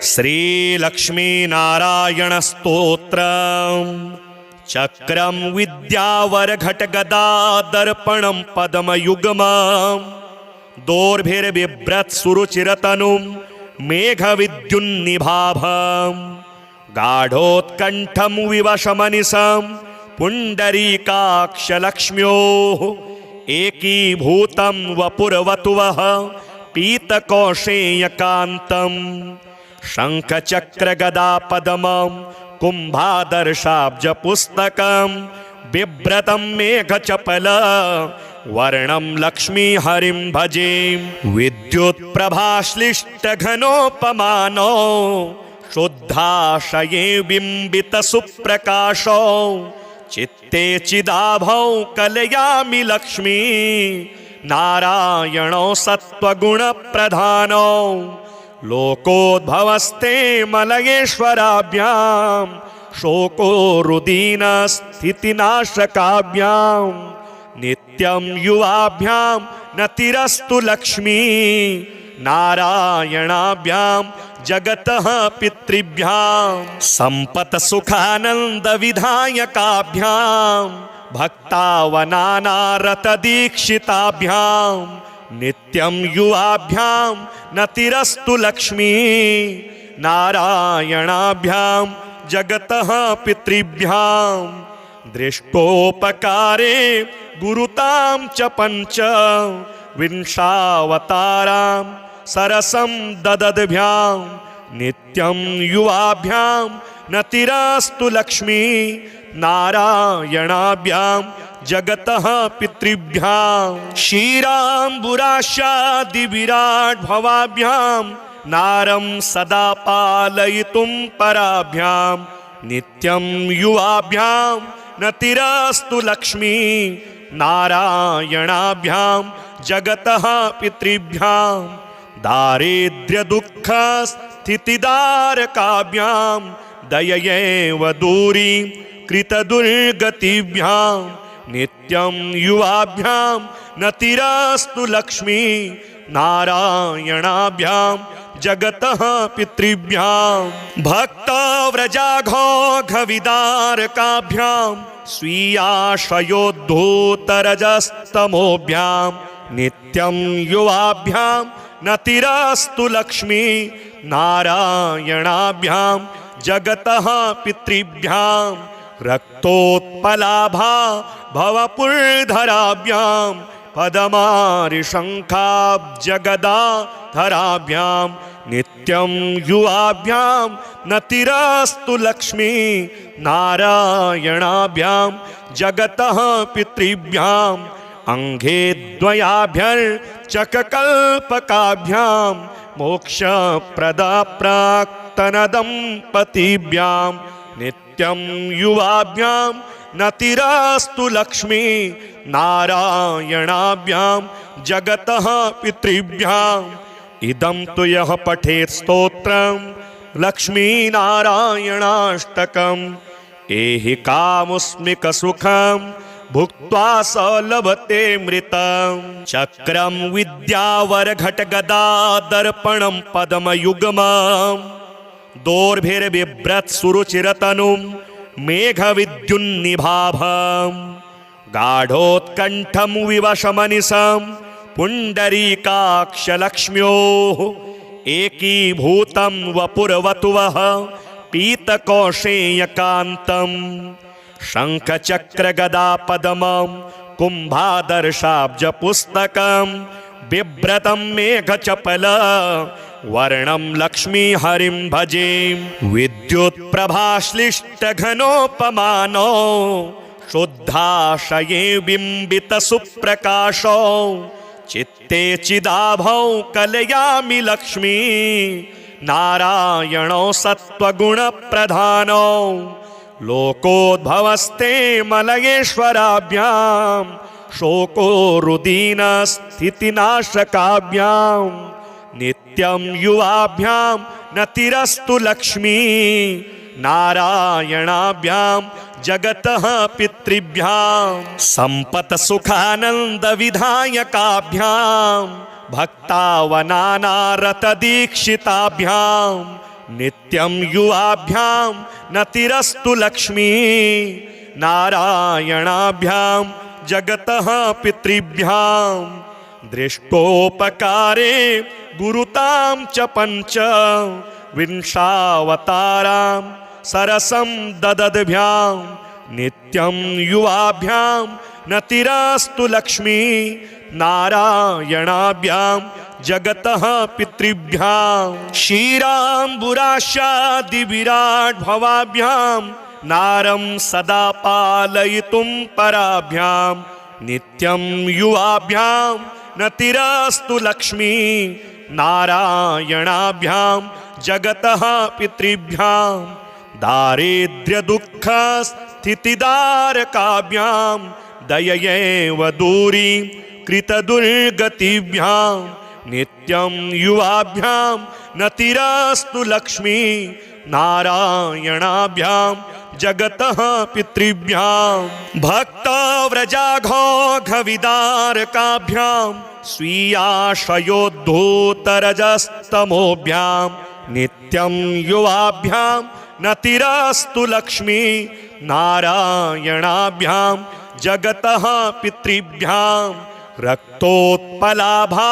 श्रीलक्ष्मीनारायणस्तोत्रम् चक्रं विद्यावरघटगदादर्पणं पद्मयुग्मं दोर्भिर्बिभ्रत्सुरुचिरतनुं मेघविद्युन्निभाभं गाढोत्कण्ठं विवशमनिशं पुण्डरीकाक्षलक्ष्म्योः एकीभूतं वपुर्वतुवः पीतकौशेयकान्तं शङ्खचक्रगदापद्मं कुम्भादर्शाब्जपुस्तकं बिभ्रतं मेघचपल वर्णं लक्ष्मीहरिं भजे। विद्युत्प्रभाश्लिष्टघनोपमानो शुद्धाशये बिम्बितसुप्रकाशो चित्ते चिदाभौ कलयामि लक्ष्मी नारायणो सत्त्वगुणप्रधानो लोकोद्भवस्ते मलयेश्वराभ्यां शोको रुदीनस्थितिनाशकाभ्यां नित्यं युवाभ्यां नतिरस्तु लक्ष्मी नारायणाभ्यां जगतः पितृभ्यां सम्पत्सुखानन्दविधायकाभ्यां भक्तावनानारतदीक्षिताभ्यां नित्यं युवाभ्यां नतिरस्तु लक्ष्मी नारायणाभ्यां जगतः पितृभ्यां दृष्टोपकारे गुरुतां च पञ्च विंशावतारां सरसं ददद्भ्यां नित्यं युवाभ्यां नतिरस्तु लक्ष्मी नारायणाभ्यां जगतः पितृभ्यां क्षीराम्बुराशादिविराट् भवाभ्यां नारं सदा पालयितुं पराभ्यां नित्यं युवाभ्यां नतिरस्तु लक्ष्मी नारायणाभ्यां जगतः पितृभ्यां दारिद्र्यदुःखस्थितिदारकाभ्यां दययैव दूरी कृतदुर्गतिभ्यां नित्यं युवाभ्यां नतिरस्तु लक्ष्मी नारायणाभ्यां जगतः पितृभ्यां भक्तव्रजाघोघविदारकाभ्यां स्वीयाशयोद्धूतरजस्तमोभ्यां नित्यं युवाभ्यां नतिरस्तु लक्ष्मी नारायणाभ्यां जगतः पितृभ्यां रक्तोत्पलाभा भवपुर्धराभ्यां पदमारिशङ्खाब्जगदाधराभ्यां नित्यं युवाभ्यां नतिरस्तु लक्ष्मी नारायणाभ्यां जगतः पितृभ्यां अंघे द्वयाभ्यर्चककल्पकाभ्यां मोक्षप्रदा प्राक्तनदम्पतिभ्यां नित्यं युवाभ्यां नतिरस्तु लक्ष्मी नारायणाभ्यां जगतः पितृभ्यां इदं तु यः पठेत् स्तोत्रं लक्ष्मीनारायणाष्टकम् एहि कामुस्मिकसुखं भुक्त्वा स लभते मृतं चक्रं विद्यावरघटगदादर्पणं पद्मयुग्मं दोर्भिर्बिभ्रत्सुरुचिरतनुं मेघविद्युन्निभाभं गाढोत्कण्ठं विवशमनिशं पुण्डरीकाक्षलक्ष्म्योः एकीभूतं वपुर्वतुवः पीतकौशेयकान्तं शङ्खचक्रगदापद्मं कुम्भादर्शाब्जपुस्तकं बिभ्रतं मेघचपल वर्णं लक्ष्मीहरिं भजे। विद्युत्प्रभाश्लिष्टघनोपमानो शुद्धाशये बिम्बितसुप्रकाशो चित्ते चिदाभौ कलयामि लक्ष्मी नारायणो सत्त्वगुणप्रधानो लोकोद्भवस्ते मलयेश्वराभ्यां शोको रुदीनस्थितिनाशकाभ्यां नित्यं युवाभ्यां नतिरस्तु लक्ष्मी नारायणाभ्यां जगतः पितृभ्यां सम्पत्सुखानन्दविधायकाभ्यां भक्तावनानारतदीक्षिताभ्यां नित्यं युवाभ्यां नतिरस्तु लक्ष्मी नारायणाभ्यां जगतः पितृभ्यां दृष्टोपकारे गुरुतां च पंच विंशावतारां सरसं ददद्भ्यां नित्यं युवाभ्यां नतिरस्तु लक्ष्मी नारायणाभ्यां जगतः पितृभ्यां क्षीराम्बुराशादिविराट् भवाभ्यां नारं सदा पालयितुं पराभ्यां नित्यं युवाभ्यां नतिरस्तु लक्ष्मी नारायणाभ्यां जगतः पितृभ्यां दारिद्र्यदुःखस्थितिदारकाभ्यां दययैव दूरी कृतदुर्गतिभ्यां नित्यं युवाभ्यां नतिरस्तु लक्ष्मी नारायणाभ्यां जगतः पितृभ्यां भक्तव्रजाघोघविदारकाभ्यां स्वीयाशयोद्धूतरजस्तमोभ्यां नित्यं युवाभ्यां नतिरस्तु लक्ष्मी नारायणाभ्यां जगतः पितृभ्यां रक्तोत्पलाभा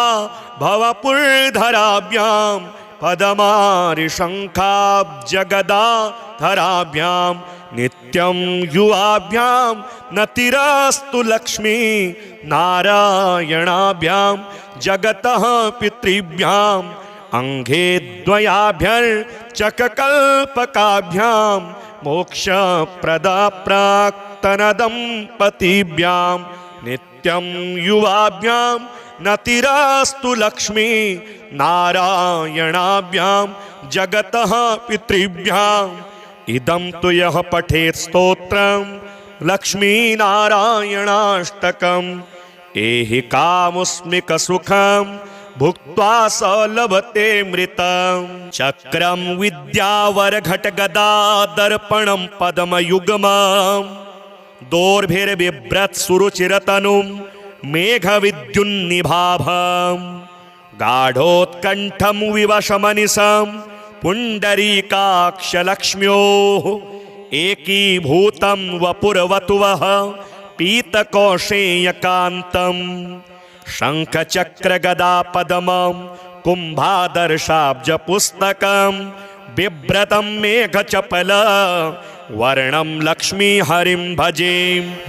भवपुरधराभ्यां पदमारिशङ्खाब्जगदाधराभ्यां नित्यं युवाभ्यां नतिरस्तु लक्ष्मी नारायणाभ्यां जगतः पितृभ्यां अंघे द्वयाभ्यर्चककल्पकाभ्यां मोक्षप्रदा प्राक्तनदम्पतिभ्यां नित्यं युवाभ्यां नतिरस्तु लक्ष्मी नारायणाभ्यां जगतः पितृभ्यां इदं तु यः पठेत् स्तोत्रं लक्ष्मीनारायणाष्टकम् एहि कामुस्मिकसुखं भुक्त्वा स लभते मृतं चक्रं विद्यावरघटगदादर्पणं पद्मयुग्मं दोर्भिर्बिभ्रत्सुरुचिरतनुं मेघविद्युन्निभाभं गाढोत्कण्ठं विवशमनिशं पुण्डरीकाक्षलक्ष्म्योः एकीभूतं वपुर्वतुवः पीतकौशेयकान्तं शङ्खचक्रगदापद्मं कुम्भादर्शाब्जपुस्तकं बिभ्रतं मेघचपल वर्णं लक्ष्मीहरिं भजे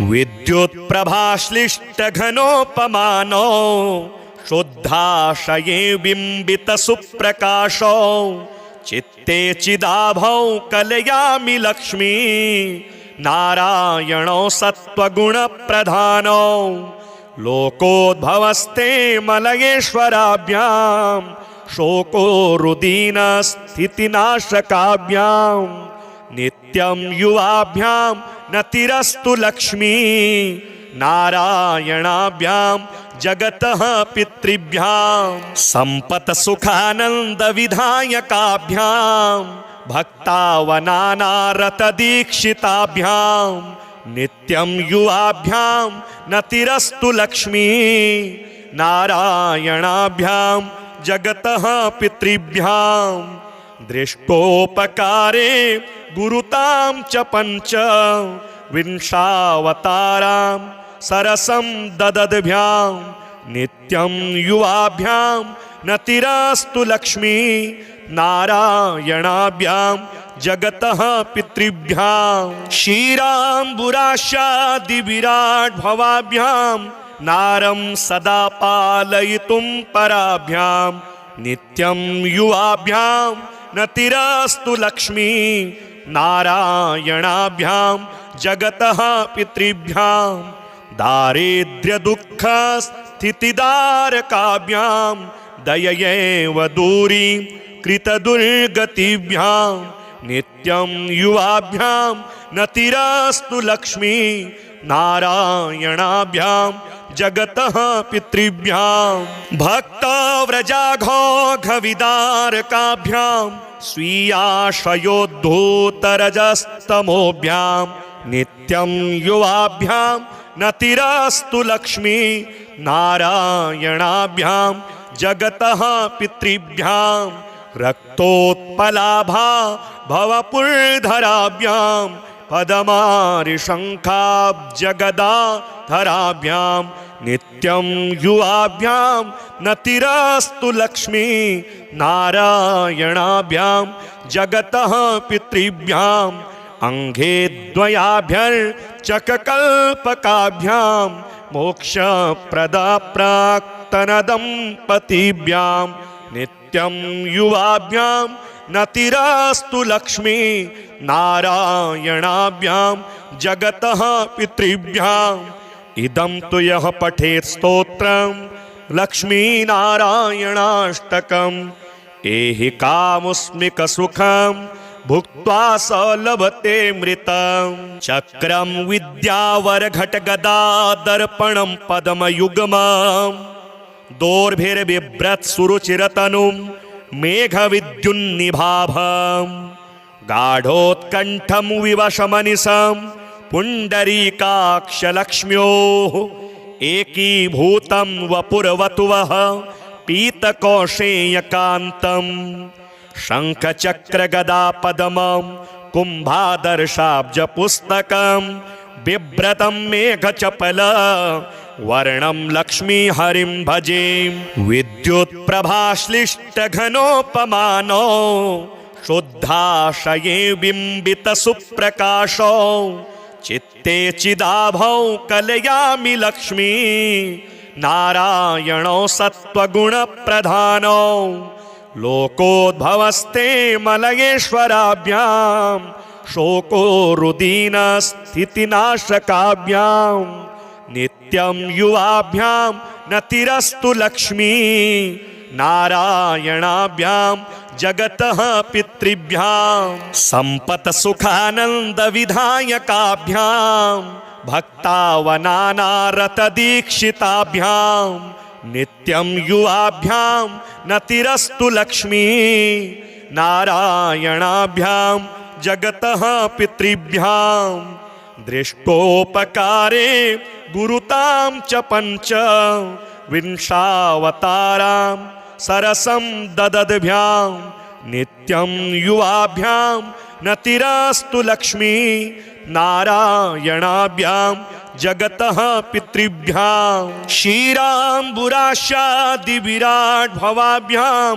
विद्युत्प्रभाश्लिष्टघनोपमानो शुद्धाशये बिम्बितसुप्रकाशो चित्ते चिदाभौ कलयामि लक्ष्मी नारायणो सत्त्वगुणप्रधानो लोकोद्भवस्ते मलयेश्वराभ्यां शोको रुदीनस्थितिनाशकाभ्यां नित्यं युवाभ्यां नतिरस्तु लक्ष्मी नारायणाभ्यां जगतः पितृभ्यां सम्पत्सुखानन्दविधायकाभ्यां भक्तावनानारतदीक्षिताभ्यां नित्यं युवाभ्यां नतिरस्तु लक्ष्मी नारायणाभ्यां जगतः पितृभ्यां दृष्टोपकारे गुरुतां च पंच विंशावतारां सरसं ददद्भ्यां नित्यं युवाभ्यां नतिरस्तु लक्ष्मी नारायणाभ्यां जगतः पितृभ्यां क्षीराम्बुराशादिविराट् भवाभ्यां नारं सदा पालयितुं पराभ्यां नित्यं युवाभ्यां नतिरस्तु लक्ष्मी नारायणाभ्यां जगतः पितृभ्यां दारिद्र्यदुःखस्थितिदारकाभ्यां दययैव दूरी कृतदुर्गतिभ्यां नित्यं युवाभ्यां नतिरस्तु लक्ष्मी नारायणाभ्यां जगतः पितृभ्यां भक्तव्रजाघोघविदारकाभ्यां स्वीयाशयोद्धूतरजस्तमोभ्यां नित्यं युवाभ्यां नतिरस्तु लक्ष्मी नारायणाभ्यां जगतः पितृभ्यां रक्तोत्पलाभा भवपुर्धराभ्यां पदमारिशङ्खाब्जगदाधराभ्यां नित्यं युवाभ्यां नतिरस्तु लक्ष्मी नारायणाभ्यां जगतः पितृभ्याम् अंघे द्वयाभ्यर्चककल्पकाभ्यां मोक्षप्रदा प्राक्तनदम्पतिभ्यां नित्यं युवाभ्यां नतिरस्तु लक्ष्मी नारायणाभ्यां जगतः पितृभ्याम् इदं तु यः पठेत् स्तोत्रं लक्ष्मीनारायणाष्टकम् एहि कामुस्मिकसुखम् भुक्त्वा स लभते मृतं चक्रं विद्यावरघटगदादर्पणं पद्मयुग्मं दोर्भिर्बिभ्रत्सुरुचिरतनुं मेघविद्युन्निभाभं गाढोत्कण्ठं विवशमनिशं पुण्डरीकाक्षलक्ष्म्योः एकीभूतं वपुर्वतुवः पीतकौशेयकान्तम् शङ्खचक्रगदा पद्मं कुम्भादर्शाब्जपुस्तकं बिभ्रतं मेघचपल वर्णं लक्ष्मीहरिं भजे विद्युत्प्रभाश्लिष्टघनोपमानो शुद्धाशये बिम्बितसुप्रकाशो चित्ते चिदाभौ कलयामि लक्ष्मी नारायणो सत्त्वगुणप्रधानो लोकोद्भवस्ते मलयेश्वराभ्यां शोको रुदीनस्थितिनाशकाभ्यां नित्यं युवाभ्यां नतिरस्तु लक्ष्मी नारायणाभ्यां जगतः पितृभ्यां सम्पत्सुखानन्दविधायकाभ्यां भक्तावनानारतदीक्षिताभ्यां नित्यं युवाभ्यां नतिरस्तु लक्ष्मी नारायणाभ्यां जगतः पितृभ्यां दृष्टोपकारे गुरुतां च पञ्च विंशावतारां सरसं ददद्भ्यां नित्यं युवाभ्यां नतिरस्तु लक्ष्मी नारायणाभ्यां जगतः पितृभ्यां क्षीराम्बुराशादिविराट् भवाभ्यां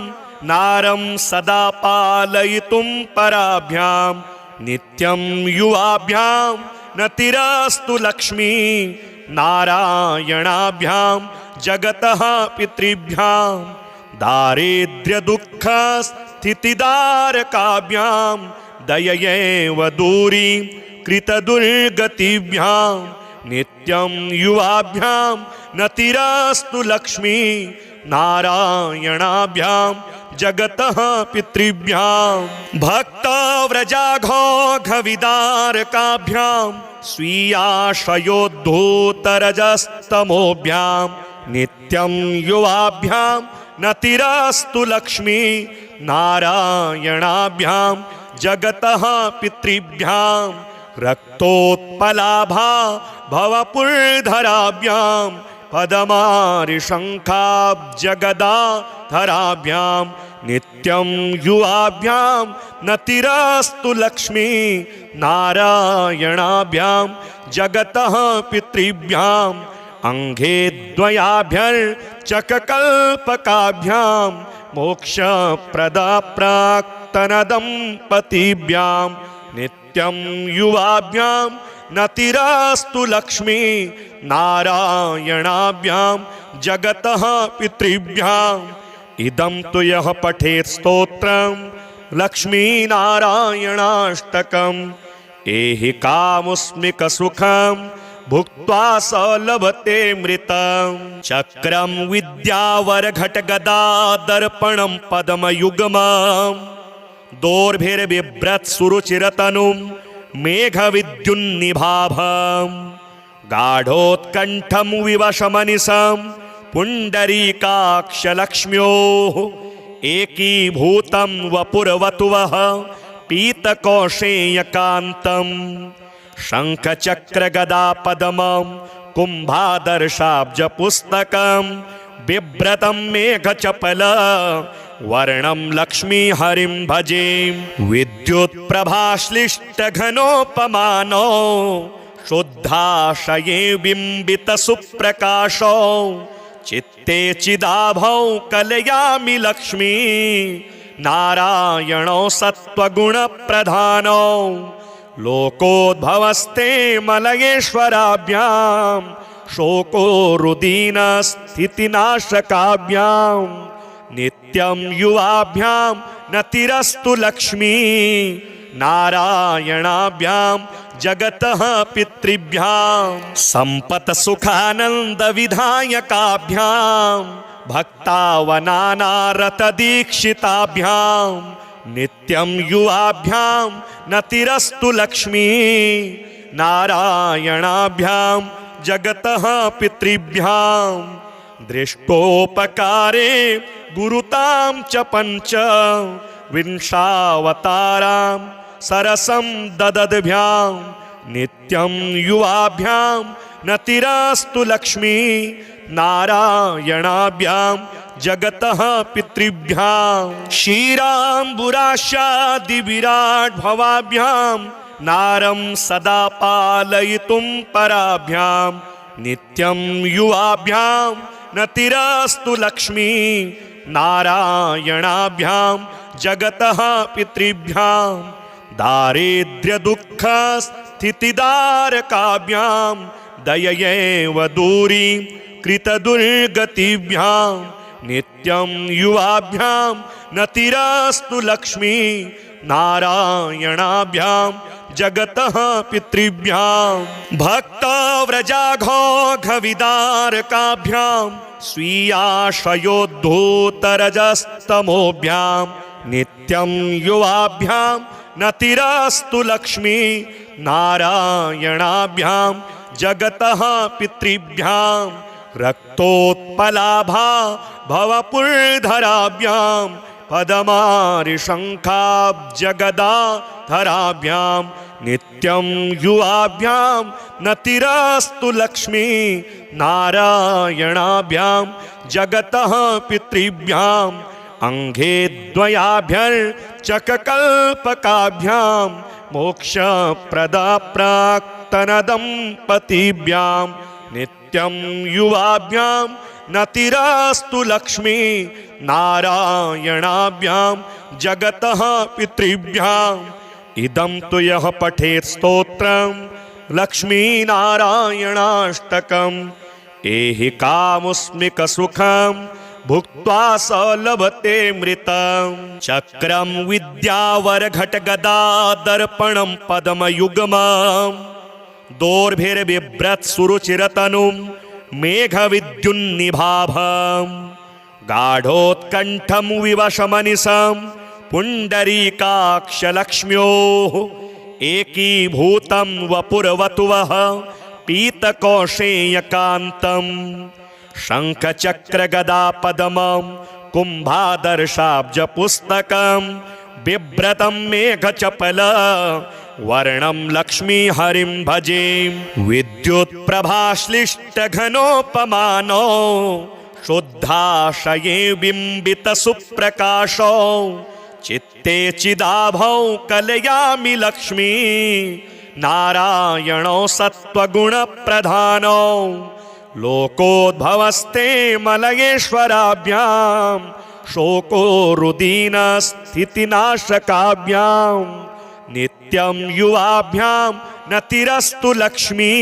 नारं सदा पालयितुं पराभ्यां नित्यं युवाभ्यां नतिरस्तु लक्ष्मी नारायणाभ्यां जगतः पितृभ्यां दारिद्र्यदुःखस्थितिदारकाभ्यां दययैव दूरीं कृतदुर्गतिभ्यां नित्यं युवाभ्यां नतिरस्तु लक्ष्मी नारायणाभ्यां जगतः पितृभ्यां भक्तव्रजाघोघविदारकाभ्यां स्वीयाशयोद्धूतरजस्तमोभ्यां नित्यं युवाभ्यां नतिरस्तु लक्ष्मी नारायणाभ्यां जगतः पितृभ्यां रक्तोत्पलाभा भवपुर्धराभ्यां पदमारिशङ्खाब्जगदाधराभ्यां नित्यं युवाभ्यां नतिरस्तु लक्ष्मी नारायणाभ्यां जगतः पितृभ्यां अंघे द्वयाभ्यर्चककल्पकाभ्यां मोक्षप्रदा प्राक्तनदम्पतिभ्यां नित्यं युवाभ्यां नतिरस्तु लक्ष्मी नारायणाभ्यां जगतः पितृभ्यां इदं तु यः पठेत् स्तोत्रं लक्ष्मीनारायणाष्टकम् एहि कामुस्मिकसुखं भुक्त्वा स लभते मृतं चक्रं विद्यावरघटगदादर्पणं पद्मयुग्मं दोर्भिर्बिभ्रत्सुरुचिरतनुं मेघविद्युन्निभाभं गाढोत्कण्ठं विवशमनिशं पुण्डरीकाक्षलक्ष्म्योः एकीभूतं वपुर्वतुवः पीतकौशेयकान्तम् शङ्खचक्रगदा पद्मं कुम्भादर्शाब्जपुस्तकं बिभ्रतं मेघचपल वर्णं लक्ष्मीहरिं भजे विद्युत्प्रभाश्लिष्टघनोपमानो शुद्धाशये बिम्बितसुप्रकाशो चित्ते चिदाभौ कलयामि लक्ष्मी नारायणो सत्त्वगुणप्रधानो लोकोद्भवस्ते मलयेश्वराभ्यां शोको रुदीनस्थितिनाशकाभ्यां नित्यं युवाभ्यां नतिरस्तु लक्ष्मी नारायणाभ्यां जगतः पितृभ्यां सम्पत्सुखानन्दविधायकाभ्यां भक्तावनानारतदीक्षिताभ्यां नित्यं युवाभ्यां नतिरस्तु लक्ष्मी नारायणाभ्यां जगतः पितृभ्यां दृष्टोपकारे गुरुतां च पञ्च विंशावतारां सरसं ददद्भ्यां नित्यं युवाभ्यां नतिरस्तु लक्ष्मी नारायणाभ्यां जगतः पितृभ्यां क्षीराम्बुराशादिविराट् भवाभ्यां नारं सदा पालयितुं पराभ्यां नित्यं युवाभ्यां नतिरस्तु लक्ष्मी नारायणाभ्यां जगतः पितृभ्यां दारिद्र्यदुःखस्थितिदारकाभ्यां दययैव दूरीं कृतदुर्गतिभ्यां नित्यं युवाभ्यां नतिरस्तु लक्ष्मी नारायणाभ्यां जगतः पितृभ्यां भक्तव्रजाघोघविदारकाभ्यां स्वीयाशयोद्धूतरजस्तमोभ्यां नित्यं युवाभ्यां नतिरस्तु लक्ष्मी नारायणाभ्यां जगतः पितृभ्यां रक्तोत्पलाभा भवपुरधराभ्यां पदमारिशङ्खाब्जगदाधराभ्यां नित्यं युवाभ्यां नतिरस्तु लक्ष्मी नारायणाभ्यां जगतः पितृभ्यां अंघे द्वयाभ्यर्चककल्पकाभ्यां मोक्षप्रदा प्राक्तनदम्पतिभ्यां नित्यं युवाभ्यां नतिरस्तु लक्ष्मी नारायणाभ्यां जगतः पितृभ्यां इदं तु यः पठेत् स्तोत्रं लक्ष्मीनारायणाष्टकम् एहि कामुस्मिकसुखं भुक्त्वा स लभते मृतं चक्रं विद्यावरघटगदादर्पणं पद्मयुग्मं दोर्भिर्बिभ्रत्सुरुचिरतनुं मेघविद्युन्निभाभं गाढोत्कण्ठं विवशमनिशं पुण्डरीकाक्षलक्ष्म्योः एकीभूतं वपुर्वतुवः पीतकौशेयकान्तं शङ्खचक्रगदापद्मं कुम्भादर्शाब्जपुस्तकं बिभ्रतं मेघचपल वर्णं लक्ष्मीहरिं भजे विद्युत्प्रभाश्लिष्टघनोपमानो शुद्धाशये बिम्बितसुप्रकाशो चित्ते चिदाभौ कलयामि लक्ष्मी नारायणो सत्त्वगुणप्रधानो लोकोद्भवस्ते मलयेश्वराभ्यां शोको रुदीनस्थितिनाशकाभ्यां नित्यं युवाभ्यां नतिरस्तु लक्ष्मी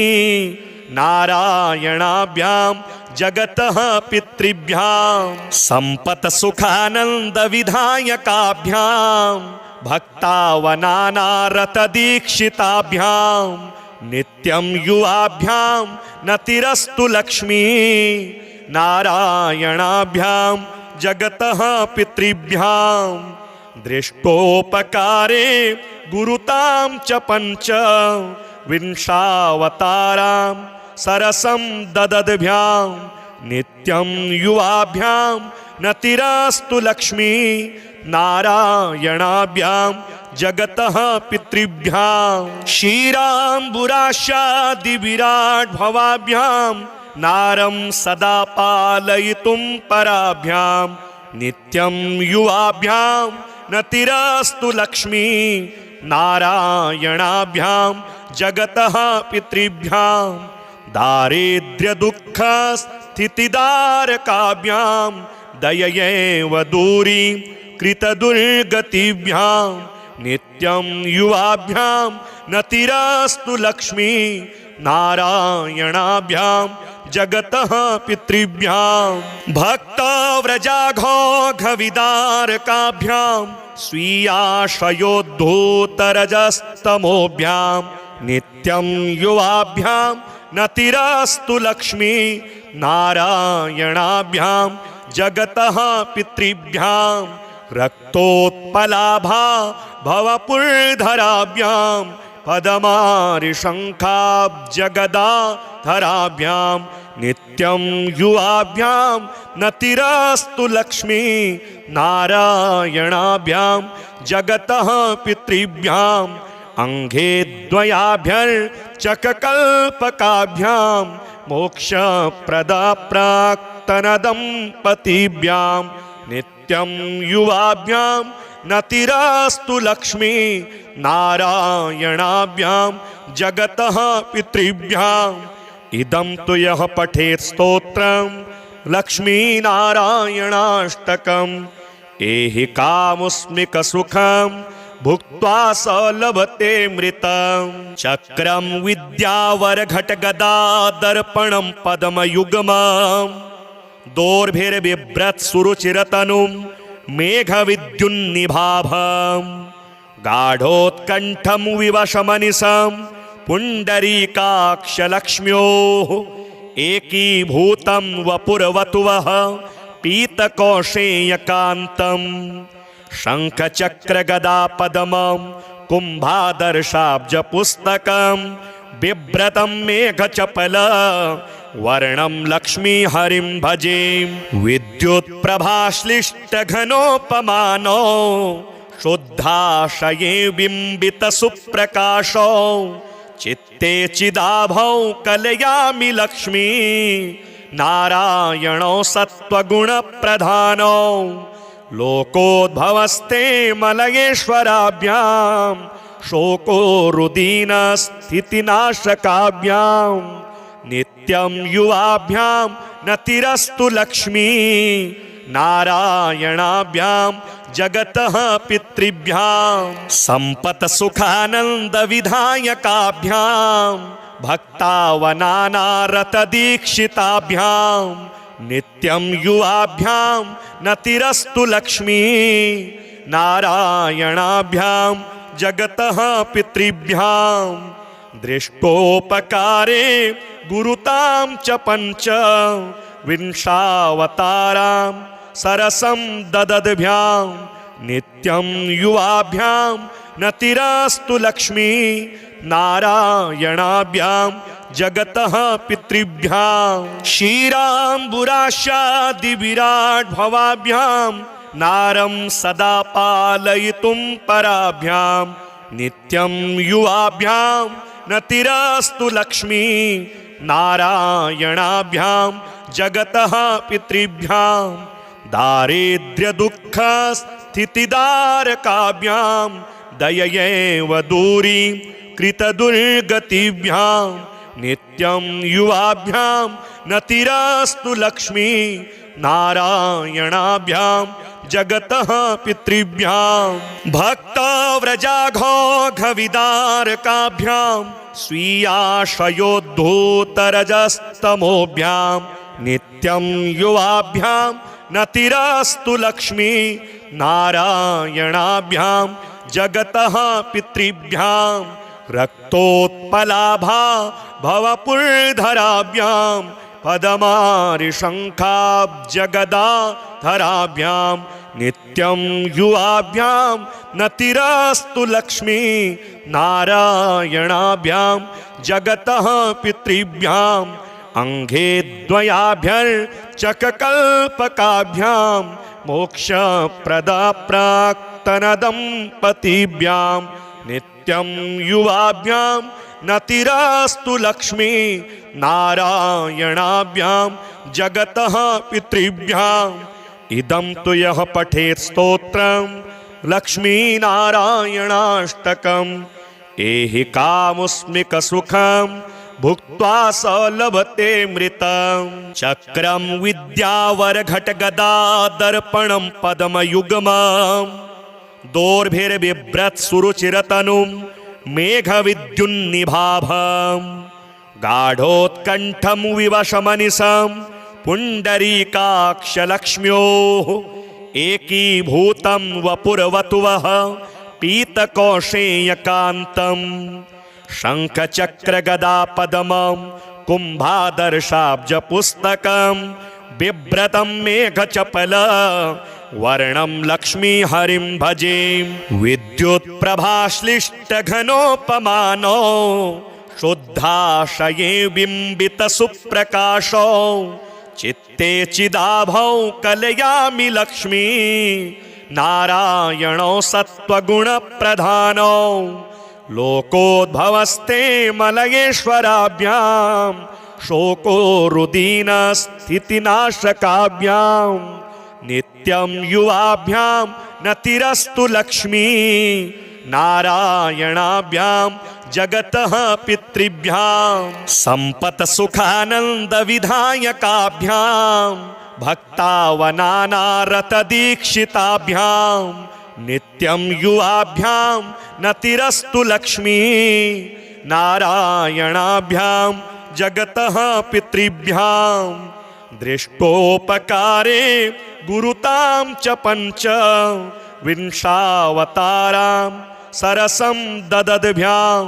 नारायणाभ्यां जगतः पितृभ्यां सम्पत्सुखानन्दविधायकाभ्यां भक्तावनानारतदीक्षिताभ्यां नित्यं युवाभ्यां नतिरस्तु लक्ष्मी नारायणाभ्यां जगतः पितृभ्यां दृष्टोपकारे गुरुतां च पञ्च विंशावतारां सरसं ददद्भ्यां नित्यं युवाभ्यां नतिरस्तु लक्ष्मी नारायणाभ्यां जगतः पितृभ्यां क्षीराम्बुराशादिविराट् भवाभ्यां नारं सदा पालयितुं पराभ्यां नित्यं युवाभ्यां नतिरस्तु लक्ष्मी नारायणाभ्यां जगतः पितृभ्यां दारिद्र्यदुःखस्थितिदारकाभ्यां दययैव दूरी कृतदुर्गतिभ्यां नित्यं युवाभ्यां नतिरस्तु लक्ष्मी नारायणाभ्यां जगतः पितृभ्यां भक्तव्रजाघोघविदारकाभ्यां स्वीयाशयोद्धूतरजस्तमोभ्यां नित्यं युवाभ्यां नतिरस्तु लक्ष्मी नारायणाभ्यां जगतः पितृभ्यां रक्तोत्पलाभा भवपुरधराभ्यां पदमारिशङ्खाब्जगदाधराभ्यां नित्यं युवाभ्यां नतिरस्तु लक्ष्मी नारायणाभ्यां जगतः पितृभ्यां अंघे द्वयाभ्यर्चककल्पकाभ्यां मोक्षप्रदा प्राक्तनदम्पतिभ्यां नित्यं युवाभ्यां नतिरस्तु लक्ष्मी नारायणाभ्यां जगतः पितृभ्यां इदं तु यः पठेत् स्तोत्रं लक्ष्मीनारायणाष्टकम् एहि कामुस्मिकसुखं भुक्त्वा स लभते मृतं चक्रं विद्यावरघटगदादर्पणं पद्मयुग्मं दोर्भिर्बिभ्रत्सुरुचिरतनुं मेघविद्युन्निभाभं गाढोत्कण्ठं विवशमनिशं पुण्डरीकाक्षलक्ष्म्योः एकीभूतं वपुर्वतुवः पीतकौशेयकान्तं शङ्खचक्रगदापद्मं कुम्भादर्शाब्जपुस्तकं बिभ्रतं मेघचपल वर्णं लक्ष्मीहरिं भजे विद्युत्प्रभाश्लिष्टघनोपमानो शुद्धाशये बिम्बितसुप्रकाशो चित्ते चिदाभौ कलयामि लक्ष्मी नारायणो सत्त्वगुणप्रधानो लोकोद्भवस्ते मलयेश्वराभ्यां शोको रुदीनस्थितिनाशकाभ्यां नित्यं युवाभ्यां नतिरस्तु लक्ष्मी नारायणाभ्यां जगतः पितृभ्यां सम्पत्सुखानन्दविधायकाभ्यां भक्तावनानारतदीक्षिताभ्यां नित्यं युवाभ्यां नतिरस्तु लक्ष्मी नारायणाभ्यां जगतः पितृभ्यां दृष्टोपकारे गुरुतां च पञ्च विंशावतारां सरसं ददद्भ्यां नित्यं युवाभ्यां नतिरस्तु लक्ष्मी नारायणाभ्यां जगतः पितृभ्यां क्षीराम्बुराशादिविराट्भवाभ्यां नारं सदा पालयितुं पराभ्यां नित्यं युवाभ्यां नतिरस्तु लक्ष्मी नारायणाभ्यां जगतः पितृभ्यां दारिद्र्यदुःखस्थितिदारकाभ्यां दययैव दूरी कृतदुर्गतिभ्यां नित्यं युवाभ्यां नतिरस्तु लक्ष्मी नारायणाभ्यां जगतः पितृभ्यां भक्तव्रजाघोघविदारकाभ्यां स्वीयाशयोद्धूतरजस्तमोभ्यां नित्यं युवाभ्यां नतिरस्तु लक्ष्मी नारायणाभ्यां जगतः पितृभ्यां रक्तोत्पलाभा भवपुरधराभ्यां पदमारिशङ्खाब्जगदाधराभ्यां नित्यं युवाभ्यां नतिरस्तु लक्ष्मी नारायणाभ्यां जगतः पितृभ्यां अंघे द्वयाभ्यर्चककल्पकाभ्यां मोक्षप्रदा प्राक्तनदम्पतिभ्यां नित्यं युवाभ्यां नतिरस्तु लक्ष्मी नारायणाभ्यां जगतः पितृभ्याम् इदं तु यः पठेत् स्तोत्रं लक्ष्मीनारायणाष्टकम् एहि कामुस्मिकसुखं भुक्त्वा स लभते मृतं चक्रं विद्यावरघटगदादर्पणं पद्मयुग्मं दोर्भिर्बिभ्रत्सुरुचिरतनुं मेघविद्युन्निभाभं गाढोत्कण्ठं विवशमनिशं पुण्डरीकाक्षलक्ष्म्योः एकीभूतं वपुर्वतुवः पीतकौशेयकान्तं शङ्खचक्रगदापद्मं कुम्भादर्शाब्जपुस्तकं बिभ्रतं मेघचपल वर्णं लक्ष्मीहरिं भजे विद्युत्प्रभाश्लिष्टघनोपमानो शुद्धाशये बिम्बितसुप्रकाशो चित्ते चिदाभौ कलयामि लक्ष्मी नारायणो सत्त्वगुणप्रधानो लोकोद्भवस्ते मलयेश्वराभ्यां शोको रुदीनस्थितिनाशकाभ्यां नित्यं युवाभ्यां नतिरस्तु लक्ष्मी नारायणाभ्यां जगतः पितृभ्यां सम्पत्सुखानन्दविधायकाभ्यां भक्तावनानारतदीक्षिताभ्यां नित्यं युवाभ्यां नतिरस्तु लक्ष्मी नारायणाभ्यां जगतः पितृभ्यां दृष्टोपकारे गुरुतां च पञ्च विंशावतारां सरसं ददद्भ्यां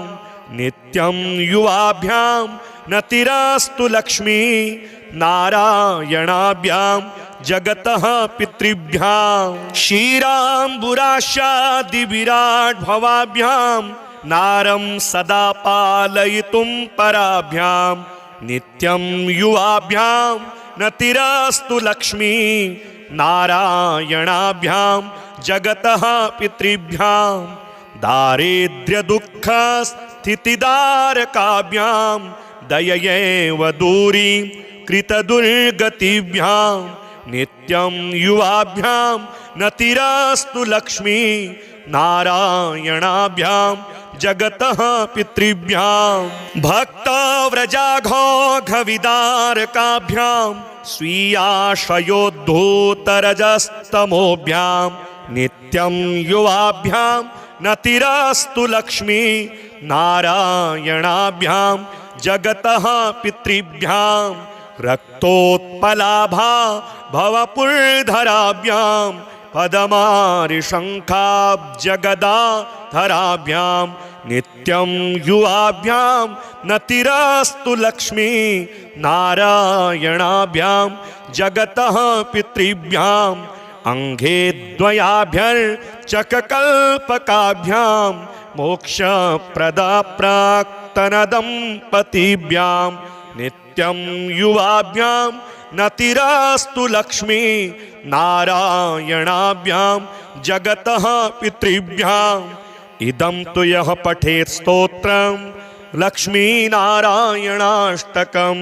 नित्यं युवाभ्यां नतिरस्तु लक्ष्मी नारायणाभ्यां जगतः पितृभ्यां क्षीराम्बुराशादिविराट्भवाभ्यां नारं सदा पालयितुं पराभ्यां नित्यं युवाभ्यां नतिरस्तु लक्ष्मी नारायणाभ्यां जगतः पितृभ्यां दारिद्र्यदुःखस्थितिदारकाभ्यां दययैव दूरी कृतदुर्गतिभ्यां नित्यं युवाभ्यां नतिरस्तु लक्ष्मी नारायणाभ्यां जगतः पितृभ्यां भक्तव्रजाघोघविदारकाभ्यां स्वीयाशयोद्धूतरजस्तमोभ्यां नित्यं युवाभ्यां नतिरस्तु लक्ष्मी नारायणाभ्यां जगतः पितृभ्यां रक्तोत्पलाभा भवपुर्धराभ्यां पदमारिशङ्खाब्जगदाधराभ्यां नित्यं युवाभ्यां नतिरस्तु लक्ष्मी नारायणाभ्यां जगतः पितृभ्यां अंघे द्वयाभ्यर्चककल्पकाभ्यां मोक्षप्रदाप्राक्तनदम्पतिभ्यां नित्यं युवाभ्यां नतिरस्तु लक्ष्मी नारायणाभ्यां जगतः पितृभ्याम् इदं तु यः पठेत् स्तोत्रं लक्ष्मीनारायणाष्टकम्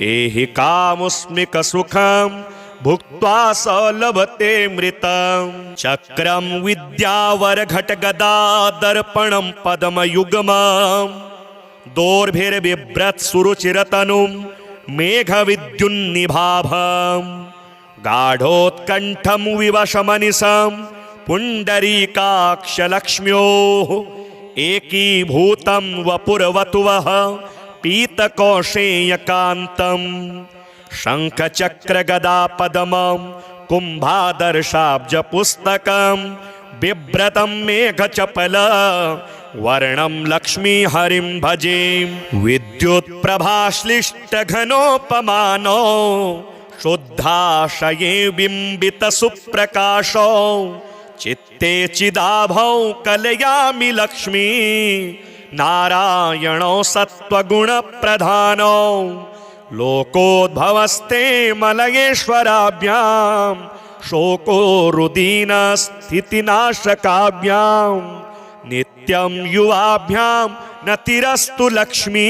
एहि कामुस्मिकसुखं भुक्त्वा स लभते मृतं चक्रं विद्यावरघटगदादर्पणं पद्मयुग्मं दोर्भिर्बिभ्रत्सुरुचिरतनुं मेघविद्युन्निभाभं गाढोत्कण्ठं विवशमनिशं पुण्डरीकाक्षलक्ष्म्योः एकीभूतं वपुर्वतुवः पीतकौशेयकान्तं शङ्खचक्रगदापद्मं कुम्भादर्शाब्जपुस्तकं बिभ्रतं मेघचपल वर्णं लक्ष्मीहरिं भजे विद्युत्प्रभाश्लिष्टघनोपमानो शुद्धाशये बिम्बितसुप्रकाशो चित्ते चिदाभौ कलयामि लक्ष्मी नारायणो सत्त्वगुणप्रधानो लोकोद्भवस्ते मलयेश्वराभ्यां शोको रुदीनस्थितिनाशकाभ्यां नित्यं युवाभ्यां नतिरस्तु लक्ष्मी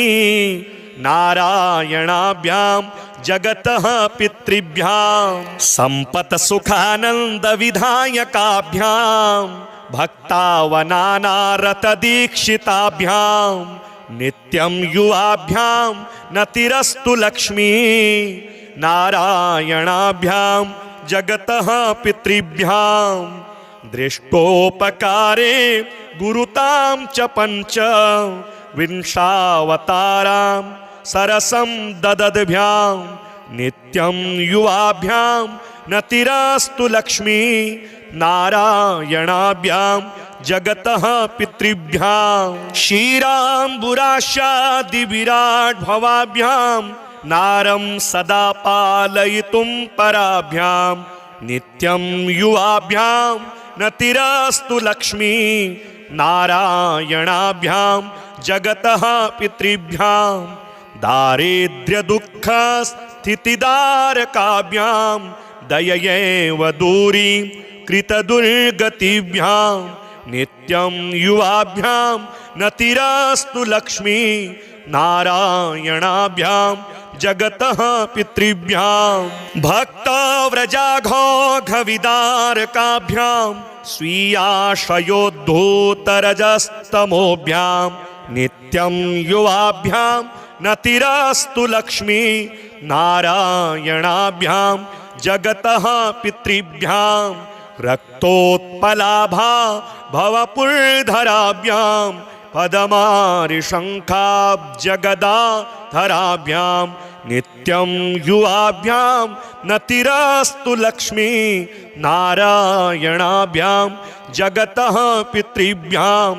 नारायणाभ्यां जगतः पितृभ्यां संपत् सुखानंद विधायकाभ्यां भक्तावनानारत दीक्षिताभ्यां नित्यं युवाभ्यां नतिरस्तु लक्ष्मी नारायणाभ्यां जगतः पितृभ्यां दृष्टोपकारे गुरुतां च पंच विंशावतारां सरसं ददद्भ्यां नित्यं युवाभ्यां नतिरस्तु लक्ष्मी नारायणाभ्यां जगतः पितृभ्यां क्षीराम्बुराशादिविराट् भवाभ्यां नारं सदा पालयितुं पराभ्यां नित्यं युवाभ्यां नतिरस्तु लक्ष्मी नारायणाभ्यां जगतः पितृभ्यां दारिद्र्यदुःखस्थितिदारकाभ्यां दययैव दूरीं कृतदुर्गतिभ्यां नित्यं युवाभ्यां नतिरस्तु लक्ष्मी नारायणाभ्यां जगतः पितृभ्यां भक्तव्रजाघोघविदारकाभ्यां स्वीयाशयोद्धूतरजस्तमोभ्यां नित्यं युवाभ्यां नतिरस्तु लक्ष्मी नारायणाभ्यां जगतः पितृभ्यां रक्तोत्पलाभा भवपुरधराभ्यां पदमारिशङ्खाब्जगदाधराभ्यां नित्यं युवाभ्यां नतिरस्तु लक्ष्मी नारायणाभ्यां जगतः पितृभ्यां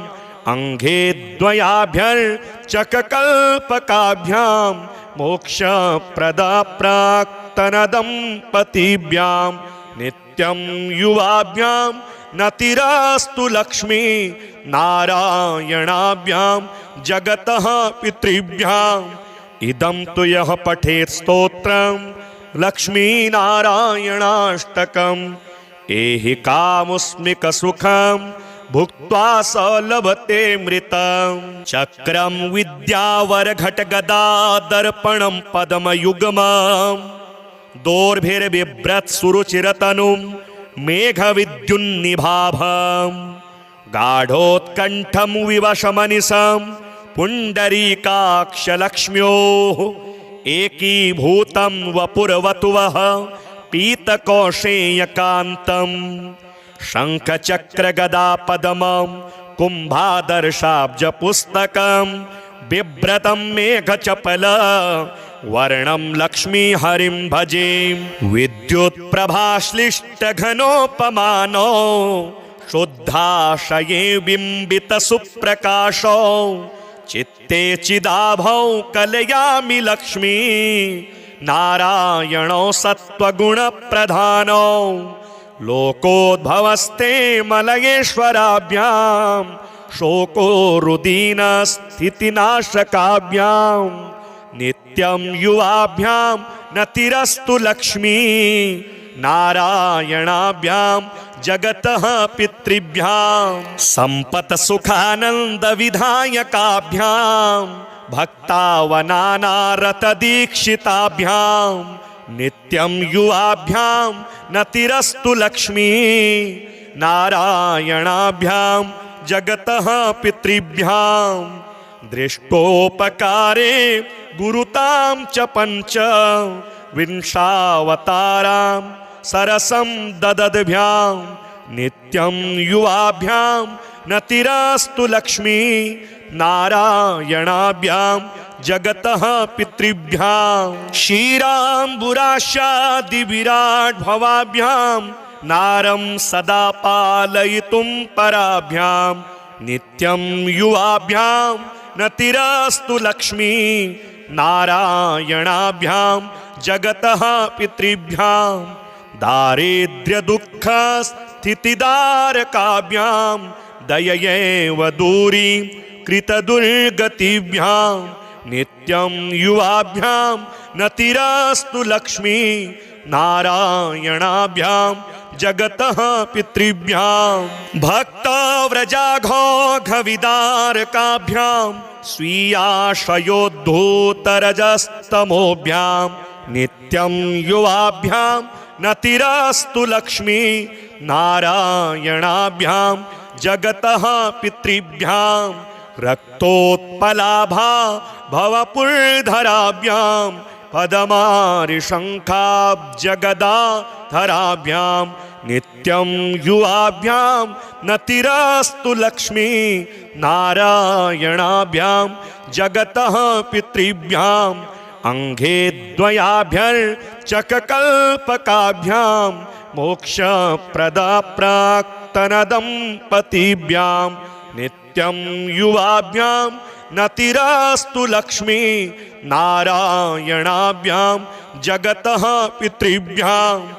अंघे द्वयाभ्यर्चककल्पकाभ्यां मोक्षप्रदा प्राक्तनदम्पतिभ्यां नित्यं युवाभ्यां नतिरस्तु लक्ष्मी नारायणाभ्यां जगतः पितृभ्यां इदं तु यः पठेत् स्तोत्रं लक्ष्मीनारायणाष्टकम् एहि कामुस्मिकसुखं भुक्त्वा स लभते मृतं चक्रं विद्यावरघटगदादर्पणं पद्मयुग्मं दोर्भिर्बिभ्रत्सुरुचिरतनुं मेघविद्युन्निभाभं गाढोत्कण्ठं विवशमनिशं पुण्डरीकाक्षलक्ष्म्योः एकीभूतं वपुर्वतुवः पीतकौशेयकान्तं शङ्खचक्रगदापद्मं कुम्भादर्शाब्जपुस्तकं बिभ्रतं मेघचपल वर्णं लक्ष्मीहरिं भजे विद्युत्प्रभाश्लिष्टघनोपमानो शुद्धाशये बिम्बितसुप्रकाशो चित्ते चिदाभौ कलयामि लक्ष्मी नारायणो सत्त्वगुणप्रधानो लोकोद्भवस्ते मलयेश्वराभ्यां शोको रुदीनस्थितिनाशकाभ्यां नित्यं युवाभ्यां नतिरस्तु लक्ष्मी नारायणाभ्यां जगतः पितृभ्यां संपत् सुखानंद विधायकाभ्यां भक्तावनानारत दीक्षिताभ्यां नित्यं युवाभ्यां नतिरस्तु लक्ष्मी नारायणाभ्यां जगतः पितृभ्यां दृष्टोपकारे गुरुतां च पंच विंशावतारां सरसं ददद्भ्यां नित्यं युवाभ्यां नतिरस्तु लक्ष्मी नारायणाभ्यां जगतः पितृभ्यां क्षीराम्बुराशादिविराट् भवाभ्यां नारं सदा पालयितुं पराभ्यां नित्यं युवाभ्यां नतिरस्तु लक्ष्मी नारायणाभ्यां जगतः पितृभ्यां दारिद्र्यदुःखस्थितिदारकाभ्यां दययैव दूरीं कृतदुर्गतिभ्यां नित्यं युवाभ्यां नतिरस्तु लक्ष्मी नारायणाभ्यां जगतः पितृभ्यां भक्तव्रजाघोघविदारकाभ्यां स्वीयाशयोद्धूतरजस्तमोभ्यां नित्यं युवाभ्यां नतिरस्तु लक्ष्मी नारायणाभ्यां जगतः पितृभ्यां रक्तोत्पलाभा भवपुरधराभ्यां पदमारिशङ्खाब्जगदाधराभ्यां नित्यं युवाभ्यां नतिरस्तु लक्ष्मी नारायणाभ्यां जगतः पितृभ्याम् अंघे द्वयाभ्यर्चककल्पकाभ्यां मोक्षप्रदा प्राक्तनदम्पतिभ्यां नित्यं युवाभ्यां नतिरस्तु लक्ष्मी नारायणाभ्यां जगतः पितृभ्याम्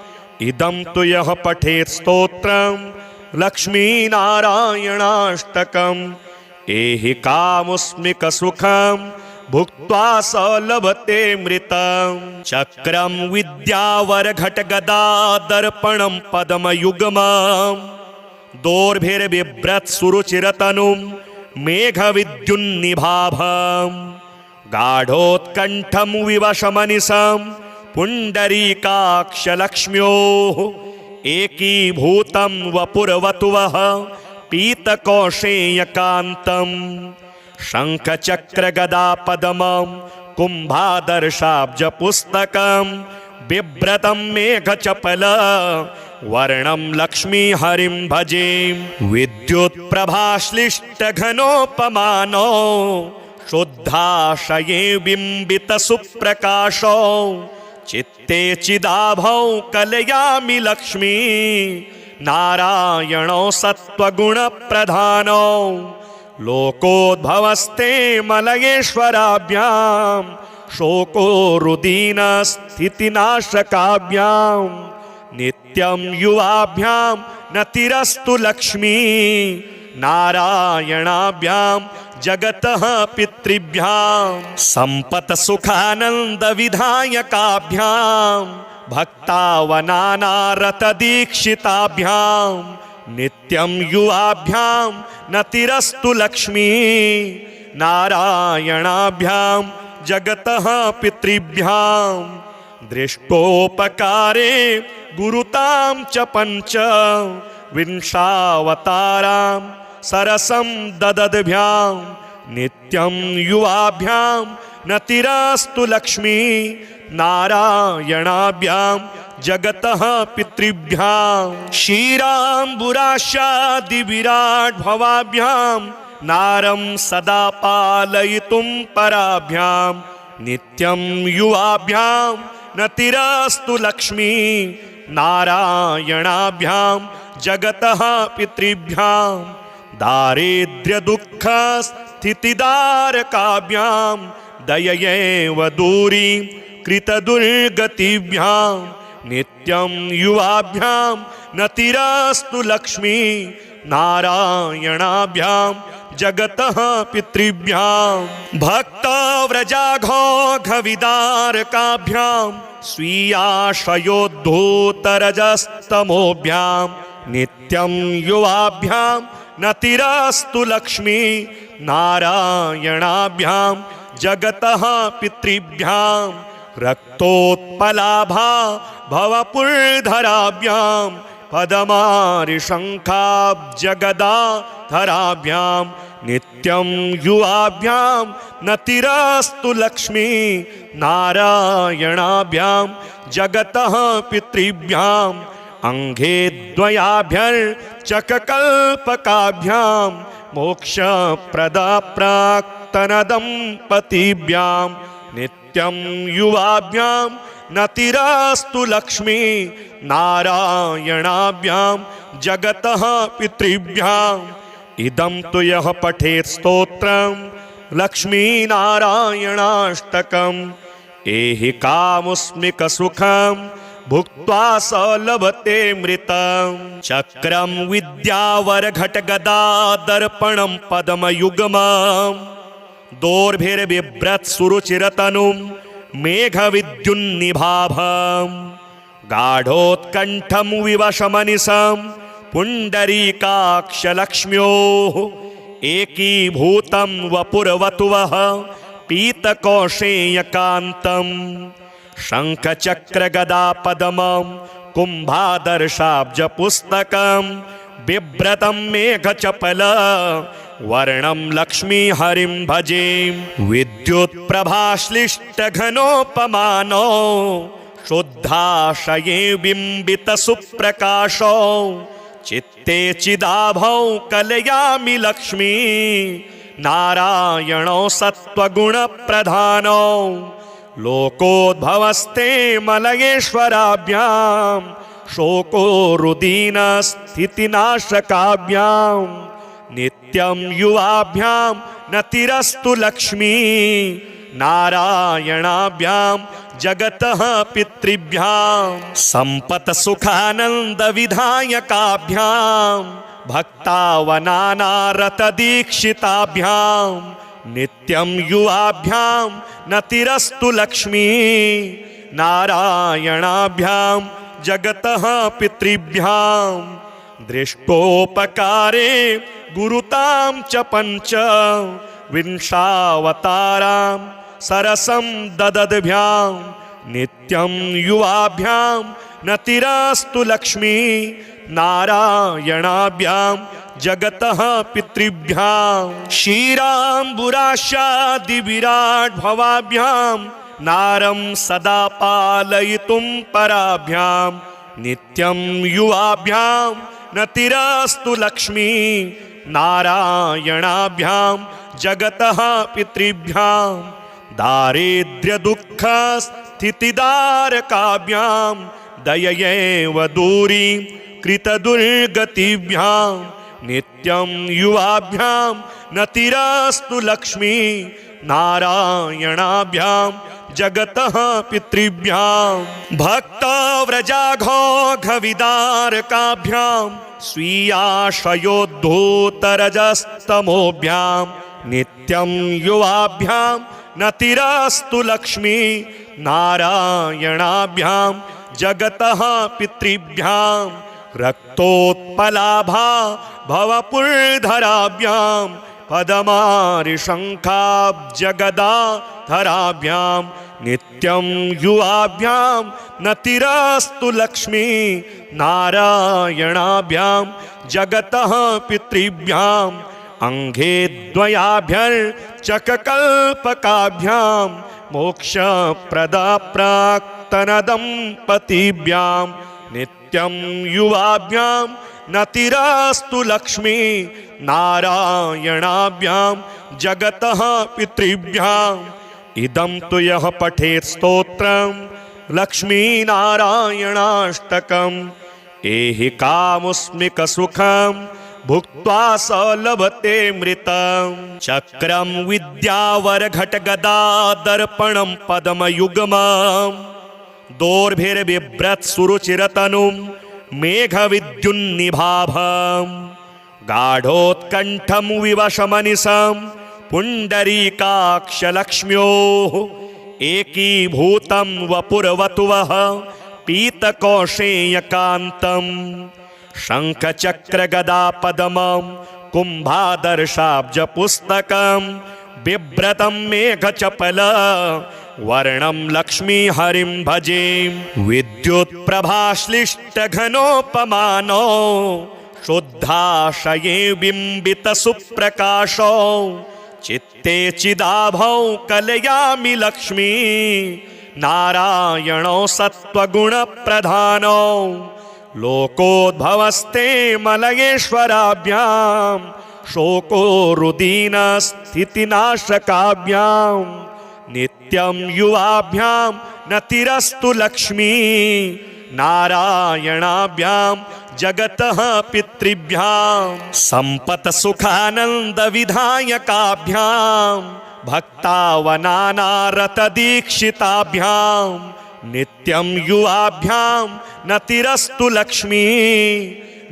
इदं तु यः पठेत् स्तोत्रं लक्ष्मीनारायणाष्टकम् एहि कामुस्मिकसुखं भुक्त्वा स लभते मृतं चक्रं विद्यावरघटगदादर्पणं पद्मयुग्मं दोर्भिर्बिभ्रत्सुरुचिरतनुं मेघविद्युन्निभाभं गाढोत्कण्ठं विवशमनिशं पुण्डरीकाक्षलक्ष्म्योः एकीभूतं वपुर्वतुवः पीतकौशेयकान्तं शङ्खचक्रगदापद्मं कुम्भादर्शाब्जपुस्तकं बिभ्रतं मेघचपल वर्णं लक्ष्मीहरिं भजे विद्युत्प्रभाश्लिष्टघनोपमानो शुद्धाशये बिम्बितसुप्रकाशो चित्ते चिदाभौ कलयामि लक्ष्मी नारायणो सत्त्वगुणप्रधानो लोकोद्भवस्ते मलयेश्वराभ्यां शोको रुदीनस्थितिनाशकाभ्यां नित्यं युवाभ्यां नतिरस्तु लक्ष्मी नारायणाभ्यां जगतः पितृभ्यां सम्पत्सुखानन्दविधायकाभ्यां भक्तावनानारतदीक्षिताभ्यां नित्यं युवाभ्यां नतिरस्तु लक्ष्मी नारायणाभ्यां जगतः पितृभ्यां दृष्टोपकारे गुरुतां च पञ्च विंशावतारां सरसं ददद्भ्यां नित्यं युवाभ्यां नतिरस्तु लक्ष्मी नारायणाभ्यां जगतः पितृभ्यां क्षीराम्बुराशादिविराट्भवाभ्यां नारं सदा पालयितुं पराभ्यां नित्यं युवाभ्यां नतिरस्तु लक्ष्मी नारायणाभ्यां जगतः पितृभ्यां दारिद्र्यदुःखस्थितिदारकाभ्यां दययैव दूरी कृतदुर्गतिभ्यां नित्यं युवाभ्यां नतिरस्तु लक्ष्मी नारायणाभ्यां जगतः पितृभ्यां भक्तव्रजाघोघविदारकाभ्यां स्वीयाशयोद्धूतरजस्तमोभ्यां नित्यं युवाभ्यां नतिरस्तु लक्ष्मी नारायणाभ्यां जगतः पितृभ्यां रक्तोत्पलाभा भवपुरधराभ्यां पदमारिशङ्खाब्जगदाधराभ्यां नित्यं युवाभ्यां नतिरस्तु लक्ष्मी नारायणाभ्यां जगतः पितृभ्यां अंघे द्वयाभ्यर्चककल्पकाभ्यां मोक्षप्रदा प्राक्तनदम्पतिभ्यां नित्यं युवाभ्यां नतिरस्तु लक्ष्मी नारायणाभ्यां जगतः पितृभ्याम् इदं तु यः पठेत् स्तोत्रं लक्ष्मीनारायणाष्टकम् एहि कामुस्मिकसुखं भुक्त्वा स लभते मृतं चक्रं विद्यावरघटगदादर्पणं पद्मयुग्मं दोर्भिर्बिभ्रत्सुरुचिरतनुं मेघविद्युन्निभाभं गाढोत्कण्ठं विवशमनिशं पुण्डरीकाक्षलक्ष्म्योः एकीभूतं वपुर्वतुवः पीतकौशेयकान्तं शङ्खचक्रगदापद्मं कुम्भादर्शाब्जपुस्तकं बिभ्रतं मेघचपल वर्णं लक्ष्मीहरिं भजे। विद्युत्प्रभाश्लिष्टघनोपमानो शुद्धाशये बिम्बितसुप्रकाशो चित्ते चिदाभौ कलयामि लक्ष्मी नारायणो सत्त्वगुणप्रधानो लोकोद्भवस्ते मलयेश्वराभ्यां शोको रुदीनस्थितिनाशकाभ्यां नित्यं युवाभ्यां नतिरस्तु लक्ष्मी नारायणाभ्यां जगतः पितृभ्यां सम्पत्सुखानन्दविधायकाभ्यां भक्तावनानारतदीक्षिताभ्यां नित्यं युवाभ्यां नतिरस्तु लक्ष्मी नारायणाभ्यां जगतः पितृभ्यां दृष्टोपकारे गुरुतां च पञ्च विंशावतारां सरसं ददद्भ्यां नित्यं युवाभ्यां नतिरस्तु लक्ष्मी नारायणाभ्यां जगतः पितृभ्यां क्षीराम्बुराशादिविराट्भवाभ्यां नारं सदा पालयितुं पराभ्यां नित्यं युवाभ्यां नतिरस्तु लक्ष्मी नारायणाभ्यां जगतः पितृभ्यां दारिद्र्यदुःखस्थितिदारकाभ्यां दययैव दूरी कृतदुर्गतिभ्यां नित्यं युवाभ्यां नतिरस्तु लक्ष्मी नारायणाभ्यां जगतः पितृभ्यां भक्तव्रजाघोघविदारकाभ्यां स्वीयाशयोद्धूतरजस्तमोभ्यां नित्यं युवाभ्यां नतिरस्तु लक्ष्मी नारायणाभ्यां जगतः पितृभ्यां रक्तोत्पलाभा भवपुर्धराभ्यां पदमारिशङ्खाब्जगदाधराभ्यां नित्यं युवाभ्यां नतिरस्तु लक्ष्मी नारायणाभ्यां जगतः पितृभ्यां अंघे द्वयाभ्यर्चककल्पकाभ्यां मोक्षप्रदा प्राक्तनदम्पतिभ्यां नित्यं युवाभ्यां नतिरस्तु लक्ष्मी नारायणाभ्यां जगतः पितृभ्यां इदं तु यः पठेत् स्तोत्रं लक्ष्मीनारायणाष्टकम् एहि कामुस्मिकसुखं भुक्त्वा स लभते मृतं चक्रं विद्यावरघटगदादर्पणं पद्मयुग्मं दोर्भिर्बिभ्रत्सुरुचिरतनुं मेघविद्युन्निभाभं गाढोत्कण्ठं विवशमनिशं पुण्डरीकाक्षलक्ष्म्योः एकीभूतं वपुर्वतुवः पीतकौशेयकान्तं शङ्खचक्रगदापद्मं कुम्भादर्शाब्जपुस्तकं बिभ्रतं मेघचपल वर्णं लक्ष्मीहरिं भजे। विद्युत्प्रभाश्लिष्टघनोपमानो शुद्धाशये बिम्बितसुप्रकाशो चित्ते चिदाभौ कलयामि लक्ष्मी नारायणो सत्त्वगुणप्रधानो लोकोद्भवस्ते मलयेश्वराभ्यां शोको रुदीनस्थितिनाशकाभ्यां नित्यं युवाभ्यां नतिरस्तु लक्ष्मी नारायणाभ्यां जगतः पितृभ्यां सम्पत्सुखानन्दविधायकाभ्यां भक्तावनानारतदीक्षिताभ्यां नित्यं युवाभ्यां नतिरस्तु लक्ष्मी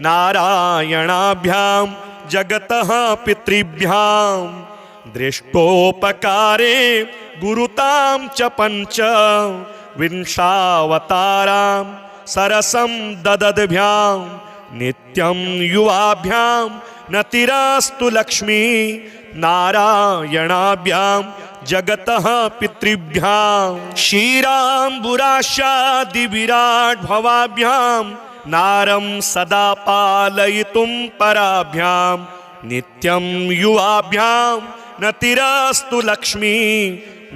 नारायणाभ्यां जगतः पितृभ्यां दृष्टोपकारे गुरुतां च पञ्च विंशावतारां सरसं ददद्भ्यां नित्यं युवाभ्यां नतिरस्तु लक्ष्मी नारायणाभ्यां जगतः पितृभ्यां क्षीराम्बुराशादिविराट् भवाभ्यां नारं सदा पालयितुं पराभ्यां नित्यं युवाभ्यां नतिरस्तु लक्ष्मी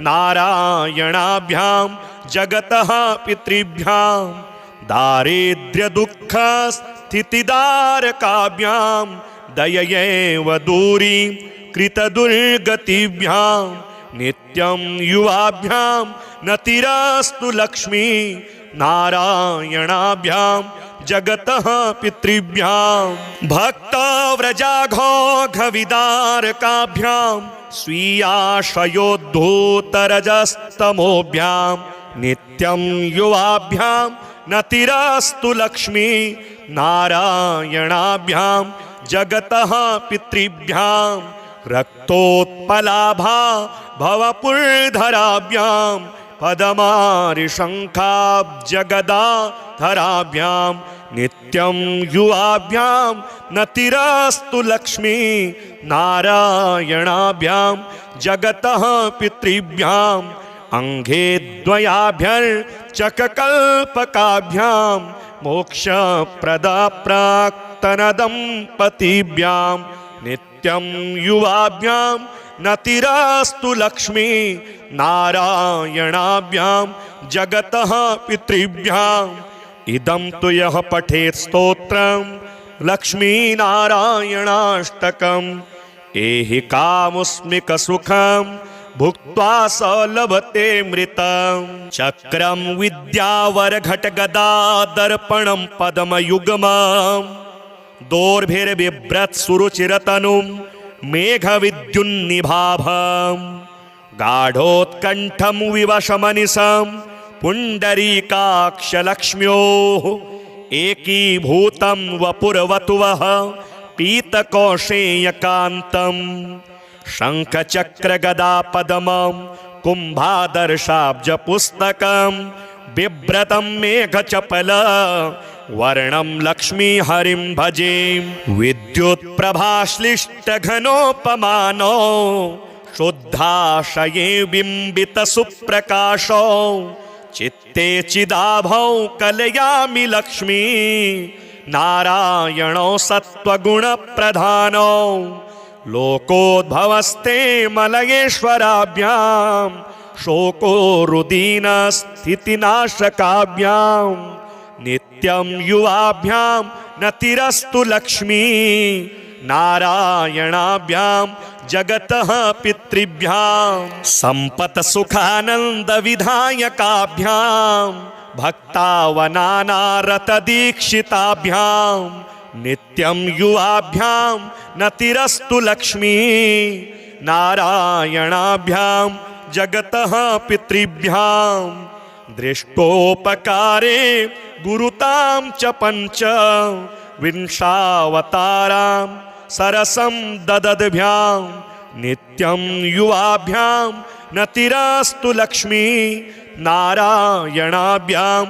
नारायणाभ्यां जगतः पितृभ्यां दारिद्र्यदुःखस्थितिदारकाभ्यां दययैव दूरीं कृतदुर्गतिभ्यां नित्यं युवाभ्यां नतिरस्तु लक्ष्मी नारायणाभ्यां जगतः पितृभ्यां भक्तव्रजाघोघविदारकाभ्यां स्वीयाशयोद्धूतरजस्तमोभ्यां नित्यं युवाभ्यां नतिरस्तु लक्ष्मी नारायणाभ्यां जगतः पितृभ्यां रक्तोत्पलाभा भवपुर्धराभ्यां पदमारिशङ्खाब्जगदाधराभ्यां नित्यं युवाभ्यां नतिरस्तु लक्ष्मी नारायणाभ्यां जगतः पितृभ्यां अंघे द्वयाभ्यर्चककल्पकाभ्यां मोक्षप्रदप्राक्तनदम्पतिभ्यां नित्यं युवाभ्यां नतिरस्तु लक्ष्मी नारायणाभ्यां जगतः पितृभ्यां इदं तु यः पठेत् स्तोत्रं लक्ष्मीनारायणाष्टकम् एहि कामुस्मिकसुखं भुक्त्वा स लभते मृतं चक्रं विद्यावरघटगदादर्पणं पद्मयुग्मं दोर्भिर्बिभ्रत्सुरुचिरतनुं मेघविद्युन्निभाभं गाढोत्कण्ठं विवशमनिशं पुण्डरीकाक्षलक्ष्म्योः एकीभूतं वपुर्वतुवः पीतकौशेयकान्तं शङ्खचक्रगदापद्मं कुम्भादर्शाब्जपुस्तकं बिभ्रतं मेघचपल वर्णं लक्ष्मीहरिं भजे विद्युत्प्रभाश्लिष्टघनोपमानो शुद्धाशये बिम्बितसुप्रकाशो चित्ते चिदाभौ कलयामि लक्ष्मी नारायणो सत्त्वगुणप्रधानो लोकोद्भवस्ते मलयेश्वराभ्यां शोको रुदीनस्थितिनाशकाभ्यां नित्यं युवाभ्यां नतिरस्तु लक्ष्मी नारायणाभ्यां जगतः पितृभ्यां सम्पत्सुखानन्दविधायकाभ्यां भक्तावनानारतदीक्षिताभ्यां नित्यं युवाभ्यां नतिरस्तु लक्ष्मी नारायणाभ्यां जगतः पितृभ्यां दृष्टोपकारे गुरुतां च पञ्च विंशावतारां सरसं ददद्भ्यां नित्यं युवाभ्यां नतिरस्तु लक्ष्मी नारायणाभ्यां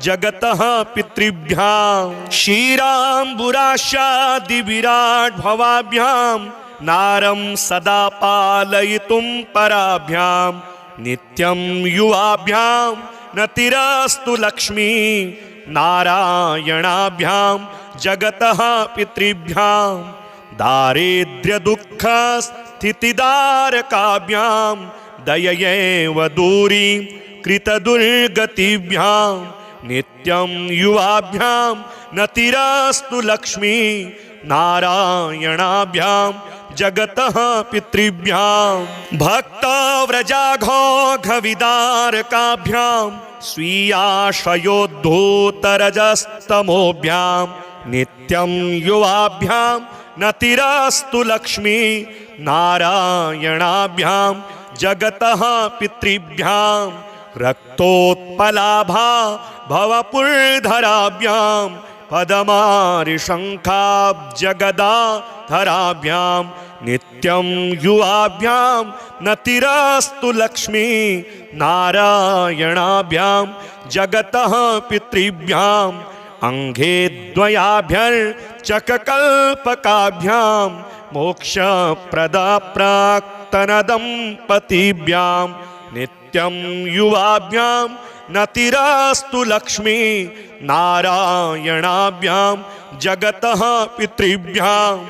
जगतः पितृभ्यां क्षीराम्बुराशादिविराट् भवाभ्यां नारं सदा पालयितुं पराभ्यां नित्यं युवाभ्यां नतिरस्तु लक्ष्मी नारायणाभ्यां जगतः पितृभ्यां दारिद्र्यदुःखस्थितिदारकाभ्यां दययैव दूरीं कृतदुर्गतिभ्यां नित्यं युवाभ्यां नतिरस्तु लक्ष्मी नारायणाभ्यां जगतः पितृभ्यां भक्तव्रजाघोघविदारकाभ्यां स्वीयाशयोद्धूतरजस्तमोभ्यां नित्यं युवाभ्यां नतिरस्तु लक्ष्मी नारायणाभ्यां जगतः पितृभ्यां रक्तोत्पलाभा भवपुर्धराभ्यां पदमारिशङ्खाब्जगदाधराभ्यां नित्यं युवाभ्यां नतिरस्तु लक्ष्मी नारायणाभ्यां जगतः पितृभ्याम् अंघे द्वयाभ्यर्चककल्पकाभ्यां मोक्षप्रदा प्राक्तनदम्पतिभ्यां नित्यं युवाभ्यां नतिरस्तु लक्ष्मी नारायणाभ्यां जगतः पितृभ्याम्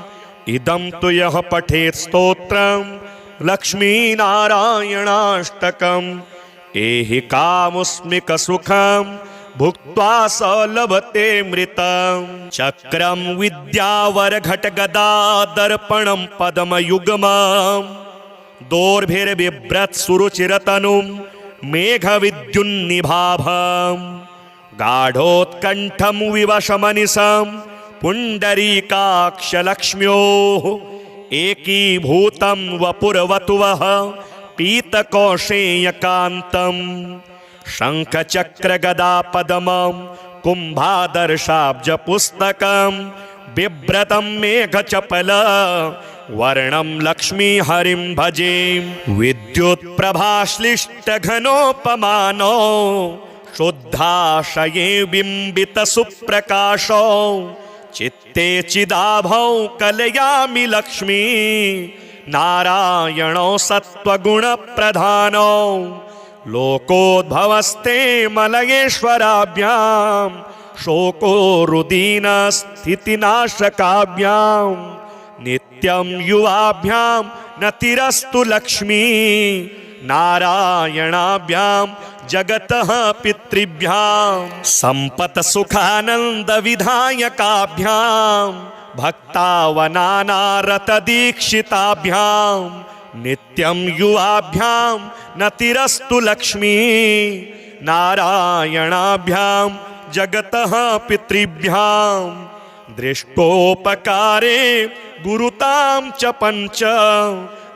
इदं तु यः पठेत् स्तोत्रं लक्ष्मीनारायणाष्टकम् एहि कामुस्मिकसुखं भुक्त्वा स लभते मृतं चक्रं विद्यावरघटगदादर्पणं पद्मयुग्मं दोर्भिर्बिभ्रत्सुरुचिरतनुं मेघविद्युन्निभाभं गाढोत्कण्ठं विवशमनिशं पुण्डरीकाक्षलक्ष्म्योः एकीभूतं वपुर्वतुवः पीतकौशेयकान्तं शङ्खचक्रगदापद्मं कुम्भादर्शाब्जपुस्तकं बिभ्रतं मेघचपल वर्णं लक्ष्मीहरिं भजे विद्युत्प्रभाश्लिष्टघनोपमानो शुद्धाशये बिम्बितसुप्रकाशो चित्ते चिदाभौ कलयामि लक्ष्मी नारायणो सत्त्वगुणप्रधानो लोकोद्भवस्ते मलयेश्वराभ्यां शोको रुदीनस्थितिनाशकाभ्यां नित्यं युवाभ्यां नतिरस्तु लक्ष्मी नारायणाभ्यां जगतः पितृभ्यां सम्पत्सुखानन्दविधायकाभ्यां भक्तावनानारतदीक्षिताभ्यां नित्यं युवाभ्यां नतिरस्तु लक्ष्मी नारायणाभ्यां जगतः पितृभ्यां दृष्टोपकारे गुरुतां च पञ्च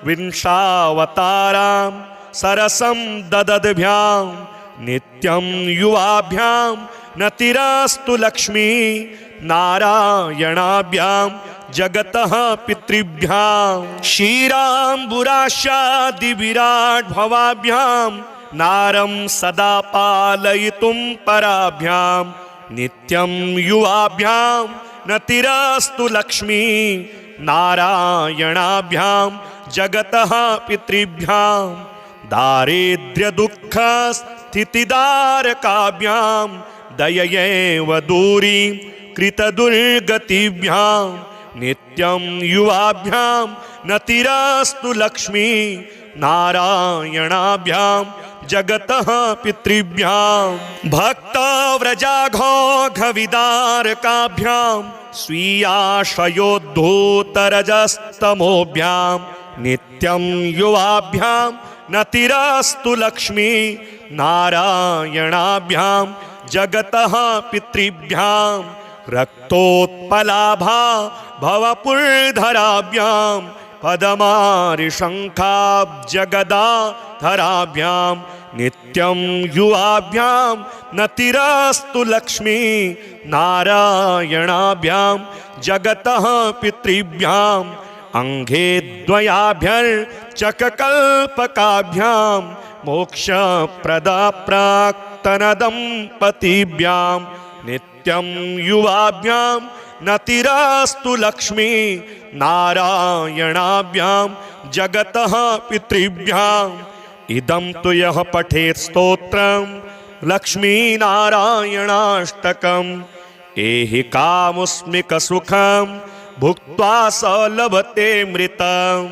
विंशावतारां सरसं ददद्भ्यां नित्यं युवाभ्यां नतिरस्तु लक्ष्मी नारायणाभ्यां जगतः पितृभ्यां क्षीराम्बुराशादिविराट्भवाभ्यां नारं सदा पालयितुं पराभ्यां नित्यं युवाभ्यां नतिरस्तु लक्ष्मी नारायणाभ्यां जगतः पितृभ्यां दारिद्र्यदुःखस्थितिदारकाभ्यां दययैव दूरी कृतदुर्गतिभ्यां नित्यं युवाभ्यां नतिरस्तु लक्ष्मी नारायणाभ्यां जगतः पितृभ्यां भक्तव्रजाघोघविदारकाभ्यां स्वीयाशयोद्धूतरजस्तमोभ्यां नित्यं युवाभ्यां नतिरस्तु लक्ष्मी नारायणाभ्यां जगतः पितृभ्यां रक्तोत्पलाभा भवपुर्धराभ्यां पदमारिशङ्खाब्जगदाधराभ्यां नित्यं युवाभ्यां नतिरस्तु लक्ष्मी नारायणाभ्यां जगतः पितृभ्यां अंघे द्वयाभ्यर्चककल्पकाभ्यां मोक्षप्रदा प्राक्तनदम्पतिभ्यां नित्यं युवाभ्यां नतिरस्तु लक्ष्मी नारायणाभ्यां जगतः पितृभ्याम् इदं तु यः पठेत् स्तोत्रं लक्ष्मीनारायणाष्टकम् एहि कामुस्मिकसुखं भुक्त्वा स लभते मृतम्।